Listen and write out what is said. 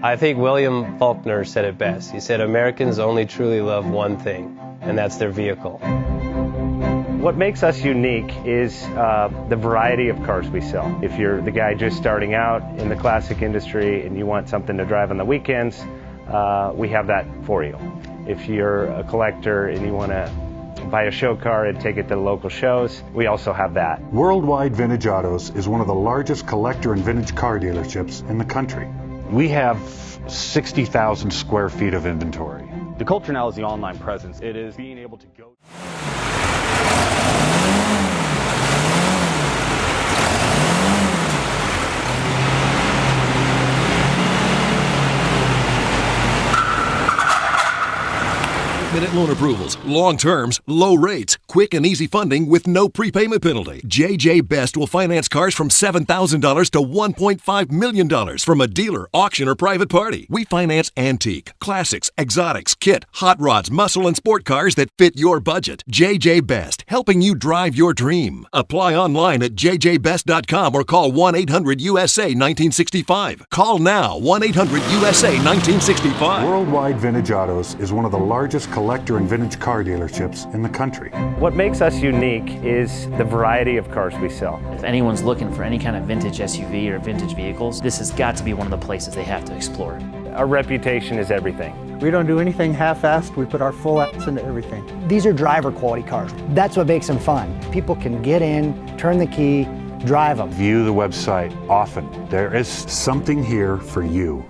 I think William Faulkner said it best. He said, Americans only truly love one thing, and that's their vehicle. What makes us unique is the variety of cars we sell. If you're the guy just starting out in the classic industry and you want something to drive on the weekends, we have that for you. If you're a collector and you want to buy a show car and take it to the local shows, we also have that. Worldwide Vintage Autos is one of the largest collector and vintage car dealerships in the country. We have 60,000 square feet of inventory. The culture now is the online presence. It is being able to go. Minute loan approvals, long terms, low rates, quick and easy funding with no prepayment penalty. JJ Best will finance cars from $7,000 to $1.5 million from a dealer, auction, or private party. We finance antique, classics, exotics, kit, hot rods, muscle, and sport cars that fit your budget. JJ Best, helping you drive your dream. Apply online at jjbest.com or call 1-800-USA-1965. Call now, 1-800-USA-1965. Worldwide Vintage Autos is one of the largest collector and vintage car dealerships in the country. What makes us unique is the variety of cars we sell. If anyone's looking for any kind of vintage SUV or vintage vehicles, this has got to be one of the places they have to explore. Our reputation is everything. We don't do anything half-assed. We put our full ass into everything. These are driver quality cars. That's what makes them fun. People can get in, turn the key, drive them. View the website often. There is something here for you.